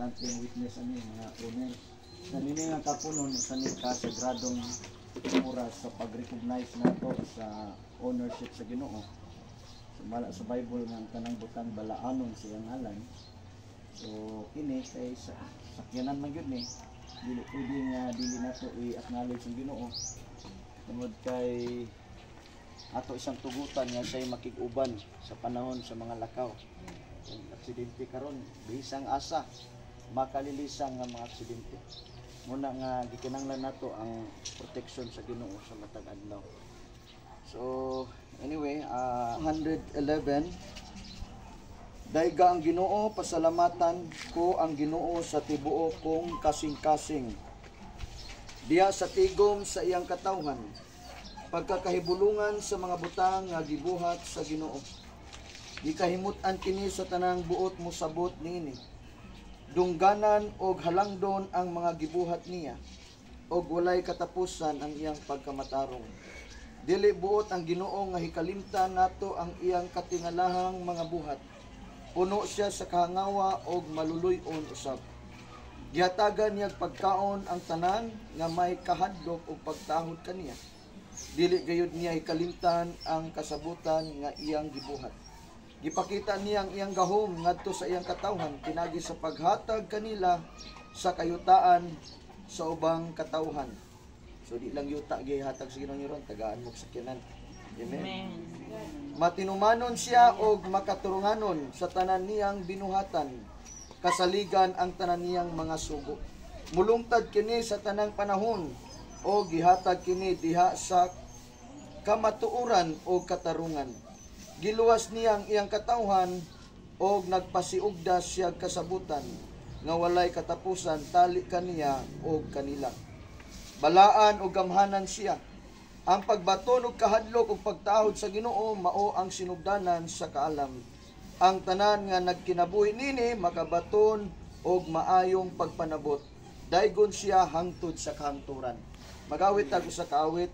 importanteng witness ani mga owner. Sa nini nga kapunon sa ni kasagradong oras sa pag-recognize nato sa ownership sa Ginoo. Sa Bible nga ang tanang butang balaanon siyang ngalan. So kini kay sakyanan man gyud ni dili pwede nga dili nato i-acknowledge ang Ginoo tungod kay ato isang tugutan nga siya makig-uban sa panahon sa mga lakaw. Ang aksidente karon bisang asa makalilisang nga mga aksidente. Muna nga gikinahanglan nato ang protection sa Ginoo sa matag adlaw. So anyway, 111 Dayga ang Ginoo, pasalamatan ko ang Ginoo sa tibuok kong kasing-kasing. Diya sa tigom sa iyang katawhan, pagkakahibulungan sa mga butang nga gibuhat sa Ginoo. Gikahimutan kini sa tanang buot mo sabot niini. Dungganan og halangdon ang mga gibuhat niya, og walay katapusan ang iyang pagkamatarong. Dili buot ang Ginoo nga hikalimtan nato ang iyang katingalahang mga buhat. Puno siya sa kahangawa og maluluy-on usab. Gihatagan niya pagkaon ang tanan nga may kahadlok og pagtahod kaniya. Dili gayud niya hikalimtan ang kasabutan nga iyang gibuhat. Gipakita niya ang iyang gahom ngadto sa iyang katawhan pinagi sa paghatag kanila sa kayutaan sa ubang katawhan. So di lang yuta gihatag sa Ginoo ron tagaan mo sakyanan. Amen. Matinumanon siya og makaturunganon sa tanan niyang binuhatan. Kasaligan ang tanan niyang mga sugo. Mulungtad kini sa tanang panahon o gihatag kini diha sa kamatuoran o katarungan. Giluwas niya ang iyang katawhan o nagpasiugda siya kasabutan nga walay katapusan tali kaniya o kanila. Balaan o gamhanan siya. Ang pagbaton og kahadlok ug pagtahod sa Ginoo mao ang sinugdanan sa kaalam. Ang tanan nga nagkinabuhi nini makabaton og maayong pagpanabot. Daygon siya hangtod sa kahangturan. Magawit tag usa ka awit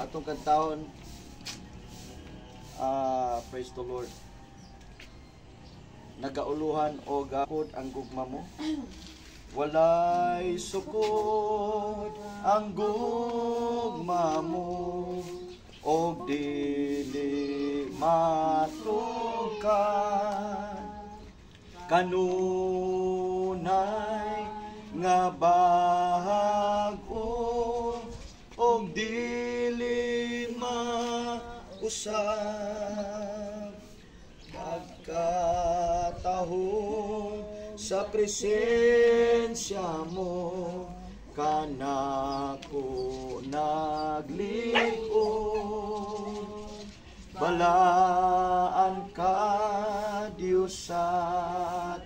atong kantahon. Praise the Lord. Nagauluhan o gapod ang gugma mo. Walay sukod ang gugma mo og dili matukan kanunay nga bag-o og dili mausab pagkatahong sa presensya mo kanako naglikod. Balaan ka Dios sa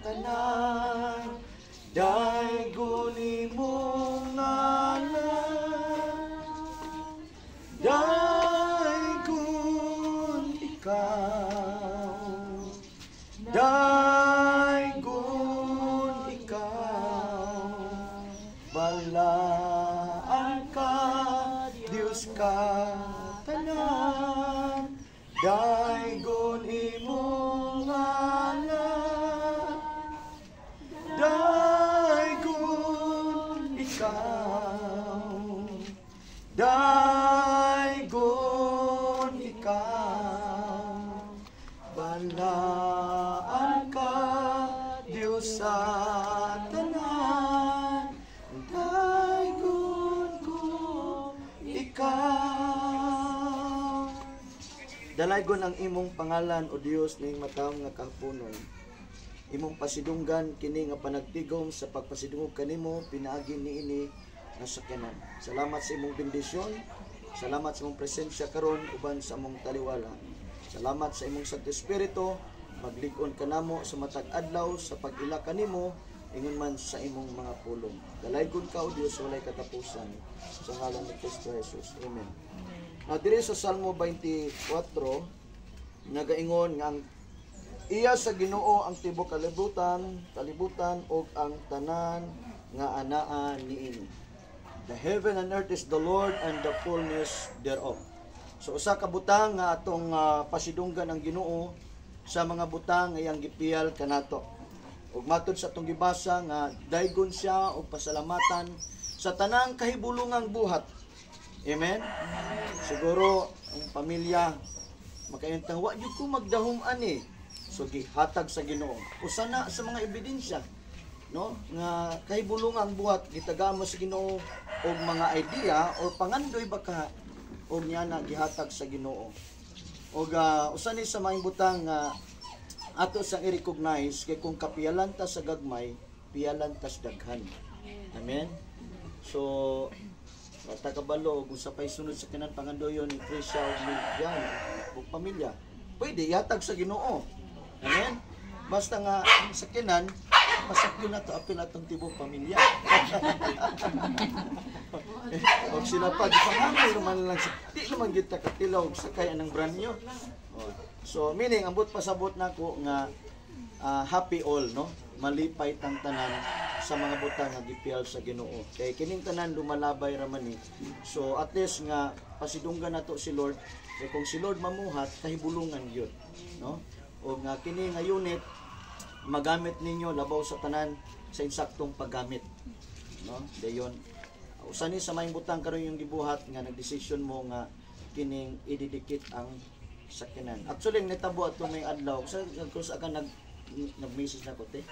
tanan, daygon imong ngalan, daygon ikaw, balaan ka, Diyos ka tanan, daygon imong ngalan, daygon ikaw, daygon ikaw, balaan ka, Diyos sa tanan, dalaygon ang imong pangalan o Dios ning matawag nga kahaponon. Imong pasidunggan kini nga panagtigom sa pagpasidungog kanimo pinaagi niini nga sakyanan. Salamat sa imong bendisyon. Salamat sa imong presensya karon uban sa imong taliwala. Salamat sa imong Santo Espiritu. Maglig-on kanamo sa matag adlaw sa pag-ila kanimo ingon man sa imong mga pulong. Dalaygon ka o Dios walay katapusan. Sa ngalan ni Kristo Jesus. Amen. Diri sa Salmo 24 nagaingon nga iya sa Ginoo ang tibok kalibutan ug ang tanan nga anaa niini. The heaven and earth is the Lord and the fullness thereof. So usa ka butang nga atong pasidunggan ang Ginoo sa mga butang nga iyang gipiyal kanato. Ug matod sa atong gibasa nga daygon siya og pasalamatan sa tanang kahibulungang buhat. Amen. Siguro ang pamilya makaintang wa gyud ko magdahom ani. So gihatag sa Ginoo. Usa na sa mga ebidensya, no, nga kahibulungang buhat gitagamo sa Ginoo og mga idea or pangandoy baka og niya na gihatag sa Ginoo. Og usa ni sa maing butang nga ato sang i-recognize kay kung kapiyalan ta sa gagmay, piyalan ta sa daghan. Amen. So bata kabalo kung sa pay sunod sa kinan pangandoyon ni Krisya ug pamilya, pwede ihatag sa Ginoo. Amen. Basta nga sa kinan pasakyo na to apil atong tibok pamilya. Og sila pa gipahamay naman lang di naman gyud ta katilaw sa kay anang brand nyo. So meaning ambot pasabot nako nga happy all, no? Malipay tang tanan sa mga butang nga gipiyal sa Ginoo. Kay kining tanan lumalabay ra man ni. So at least nga pasidunggan nato si Lord. Kay kung si Lord mamuhat kahibulungan gyud, no? O nga kini nga unit magamit ninyo labaw sa tanan sa insaktong paggamit, no? Dayon usa ni sa maing butang karon yung gibuhat nga nagdesisyon mo nga kining ididikit ang sakyanan. Actually nitabo ato may adlaw sa akan nag-message na ko te.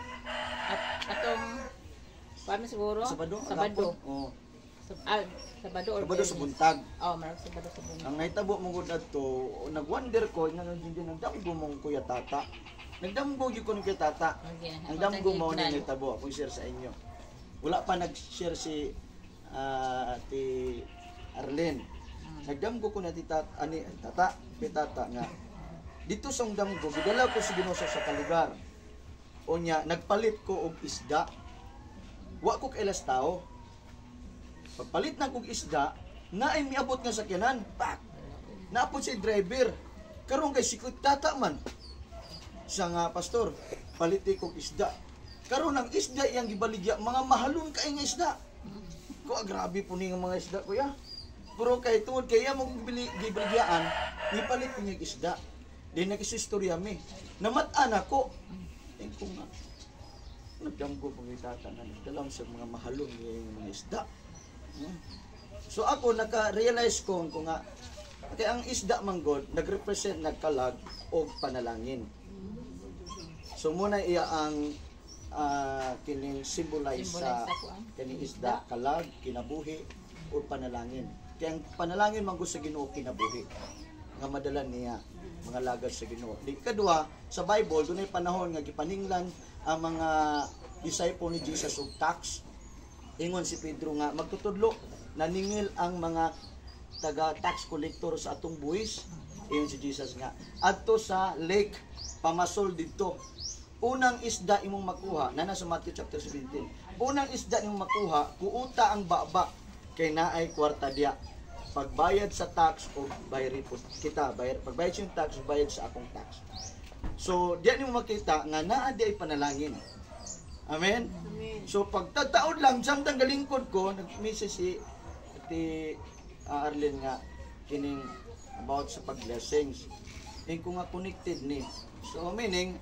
Atong paano siguro? Sabado. Oh. Sabado sa buntag. Oh, marag Sabado sa buntag. Ang nahitabo mo gud adto, nag-wonder ko nga nagdamgo mong kuya tata. Nagdamgo gyud ko ni kuya tata. Ang damgo mo ni nahitabo ako share sa inyo. Wala pa nag-share si Ate Arlene. Nagdamgo ko na tata nga dito sa damgo gidala ko si Ginoo sa kalugar. Unya nagpalit ko og isda. Wa ko kailas tao. Pagpalit na kog isda, naay miabot nga sakyanan. Pak. Naapod si driver. Karon kay sikot tata man. Sa nga pastor, paliti kog isda. Karon ang isda iyang gibaligya, mga mahalon kay nga isda. Ko grabe po ni nga mga isda kuya. Pero kay tuod kaya mo gibalyaan, ipalit ko niya isda. Di nagkisistorya mi. Namat-an ako. Ko nga. Nagdamgo pang itata na nagdalang sa mga mahalon ng mga isda. So ako naka-realize ko nga kay ang isda man God nagrepresent nagkalag og panalangin. So muna iya ang kining symbolize sa kining isda, kalag, kinabuhi o panalangin. Kaya ang panalangin man sa Ginoo kinabuhi nga madala niya mga lagad sa Ginoo. Di kadua sa Bible dunay panahon nga gipaninglan ang mga disciple ni Jesus og tax. Ingon si Pedro nga magtutudlo naningil ang mga taga tax collector sa atong buhis. Ingon si Jesus nga adto sa lake pamasol didto. Unang isda imong makuha nana sa Matthew chapter 17. Unang isda imong makuha kuuta ang baba kay naay kwarta diya. Pagbayad sa tax o bayad kita pagbayad sa tax o bayad sa akong tax. So diyan nimo makita nga naa di ay panalangin. Amen. So pagtataod lang samtang galingkod ko nag-message si Arlene nga kining about sa pag-blessings. Ko nga connected ni. So meaning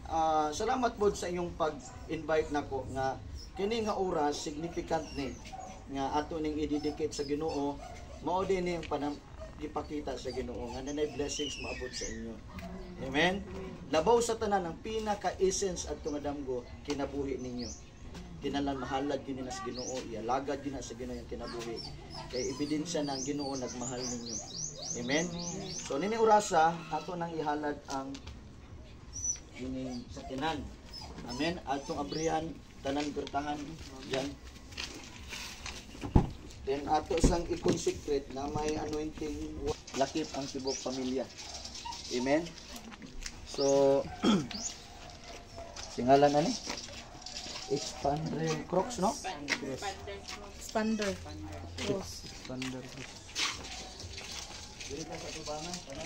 salamat po sa inyong pag-invite nako nga kini nga oras significant ni nga ato ning ididikit sa Ginoo. Mao din ni ipakita sa Ginoo nga nanay blessings maabot sa inyo. Amen. Labaw sa tanan ang pinaka-essence adto nga damgo kinabuhi ninyo. Kinalan mahalad gyud na sa Ginoo, ialagad gyud na sa Ginoo yung kinabuhi. Kay ebidensya na ang Ginoo nagmahal ninyo. Amen. So nini orasa ato nang ihalad ang kining sakyanan. Amen. Atong abrihan tanan bertahan diyan. Then ato sang i-consecrate na may anointing lakip ang tibok pamilya. Amen. So singalan ani? Expander Crocs, no? Yes. Expander. Cross. Expander Crocs. Dili ka sa tubangan, para.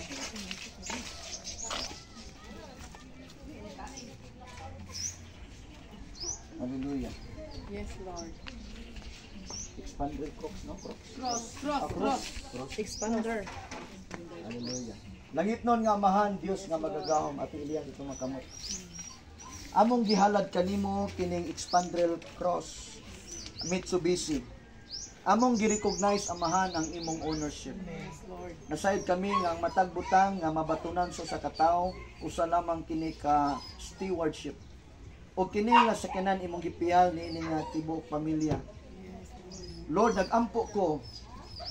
Hallelujah. Yes, Lord. Expander Crocs, no? Cross. Expander. Hallelujah. Langit nun nga amahan, Dios nga magagahom at iliyan ito makamot. Among gihalad kanimo kining expander cross Mitsubishi. Among gi-recognize amahan ang imong ownership. Yes, Lord. Nasayod kami nga ang matag butang nga mabatunan sa katao usa lamang kini ka stewardship. O kini nga sakyanan imong gipiyal niini nga tibuok pamilya. Lord, nagampo ko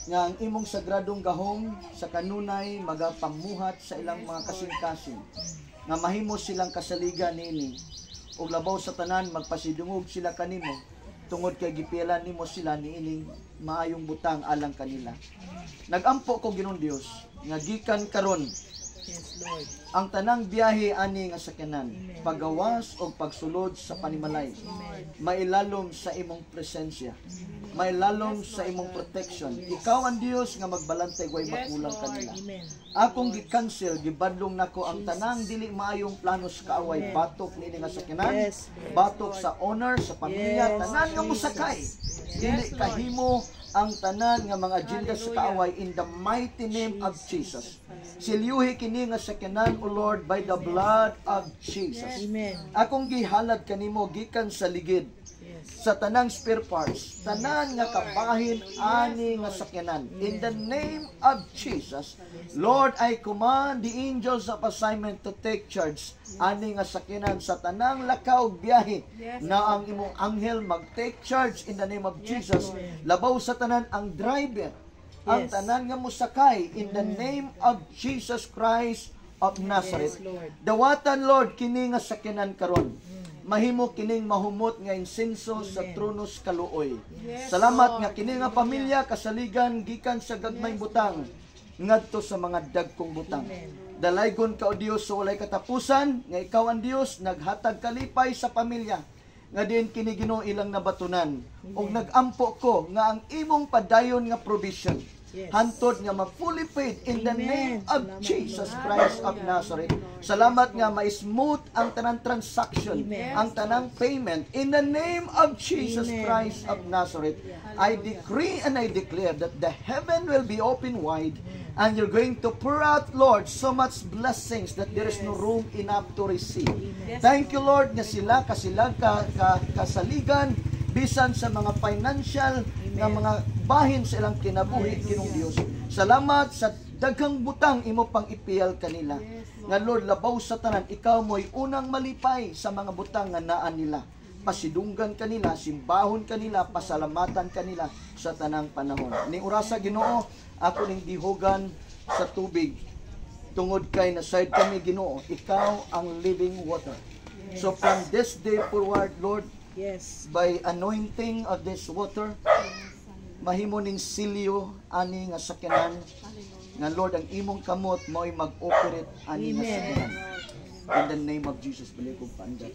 nga ang imong sagradong gahom sa kanunay magapamuhat sa ilang mga kasing-kasing nga mahimo silang kasaligan niini ug labaw sa tanan magpasidungog sila kanimo tungod kay gipialan nimo sila niining maayong butang alang kanila. Nagampo ko Ginoong Dios nga gikan karon Yes, Lord. ang tanang biyahe ani nga sakyanan, pagawas o pagsulod sa panimalay, mailalom sa imong presensya, mailalom sa imong protection. Ikaw ang Dios nga magbalantay way makulang kanila. Amen. Akong gi-cancel, gibadlong nako ang tanang dili maayong planos kaaway, batok niini nga sakyanan, Yes, batok sa honor, sa pamilya, Yes, tanan nga musakay. Dili kahimo ang tanan nga mga agenda sa kaaway in the mighty name of Jesus. Silyuhi kini nga sakyanan, O Lord, by the blood of Jesus. Amen. Akong gihalad kanimo gikan sa ligid sa tanang spare parts, tanan nga kabahin ani nga sakyanan. In the name of Jesus, Lord, I command the angels of assignment to take charge ani nga sakyanan sa tanang lakaw biyahe na ang imong anghel mag-take charge in the name of Jesus. Labaw sa tanan ang driver, ang tanan nga musakay in the name of Jesus Christ of Nazareth. Yes, Lord. Dawatan, Lord, kini nga sakyanan karon. Mahimo kining mahumot nga insenso sa tronos kaluoy. Salamat nga kini nga pamilya kasaligan gikan sa gagmayng butang ngadto sa mga dagkong butang. Dalaygon ka o Dios sa walay katapusan nga ikaw ang Dios naghatag kalipay sa pamilya nga diin kini Ginoo ilang nabatunan ug nagampo ko nga ang imong padayon nga provision hantod nga ma-fully paid in the name of Jesus Christ of Nazareth. Salamat nga ma-smooth ang tanang transaction, ang tanang payment in the name of Jesus Christ of Nazareth. I decree and I declare that the heaven will be open wide and you're going to pour out, Lord, so much blessings that there is no room enough to receive. Thank you, Lord, nga sila kasilag kasaligan bisan sa mga financial nga mga bahin sa ilang kinabuhi Ginoong Dios. Salamat sa daghang butang imo pang ipiyal kanila. Nga Lord, labaw sa tanan, ikaw mo'y unang malipay sa mga butang nga naan nila. Pasidunggan kanila, simbahon kanila, pasalamatan kanila sa tanang panahon. Ni orasa Ginoo, ako ning dihogan sa tubig. Tungod kay nasayod kami Ginoo, ikaw ang living water. So from this day forward, Lord, Yes. by anointing of this water, mahimo ning silyo ani nga sakyanan nga Lord ang imong kamot mo'y mag-operate ani nga sakyanan. In the name of Jesus, balik kong paanda.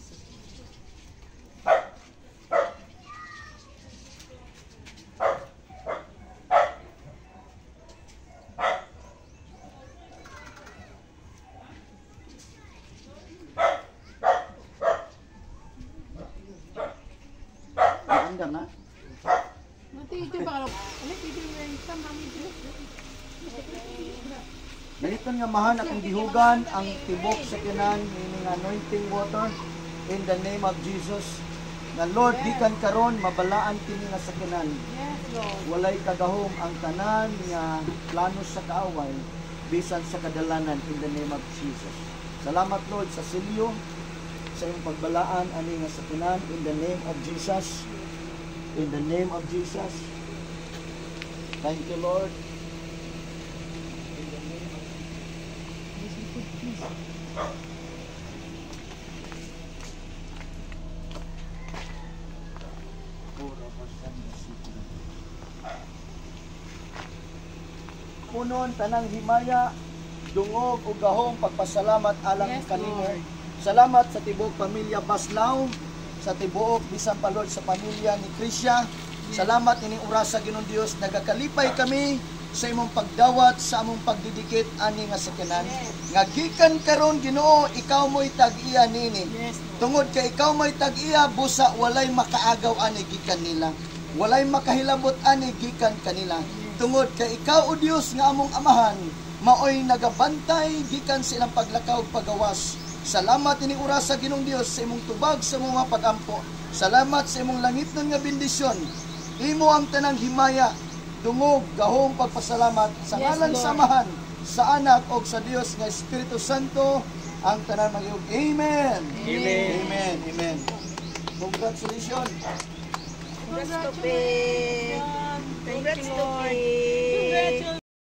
Paanda na. Daliton nga mahan akong dihugan ang tibok sa kinan meaning anointing water in the name of Jesus. Nga Lord, gikan karon mabalaan kini nga sa kinan. Walay kagahom ang tanan nga plano sa kaaway bisan sa kadalanan in the name of Jesus. Salamat Lord sa silyo sa iyong pagbalaan ani nga sa kinan in the name of Jesus. In the name of Jesus. Thank you Lord. Punon tanang himaya, dungog ug gahom pagpasalamat alang kanimo. Salamat sa tibuok pamilya Baslao, sa tibuok bisan pa Lord sa pamilya ni Krisya. Salamat ini orasa Ginoong Dios, nagakalipay kami sa imong pagdawat sa among pagdidikit ani nga sakyanan. Nga gikan karon Ginoo, ikaw mo'y tag-iya nini. Tungod kay ikaw mo'y tag-iya, busa walay makaagaw ani gikan nila. Walay makahilabot ani gikan kanila. Tungod kay ikaw o Dios nga among amahan, maoy nagabantay gikan sa ilang paglakaw pagawas Salamat ini oras sa Ginoong Dios sa imong tubag sa mga pag-ampo. Salamat sa imong langitnon nga bendisyon. Imo ang tanang himaya, dungog, gahong pagpasalamat sa Yes, ngalan Lord. samahan sa anak o sa Dios nga Espiritu Santo ang tanan magayog. Amen. Amen. Amen. Amen. Congratulations. Congrats to Pig. Congrats to Pig.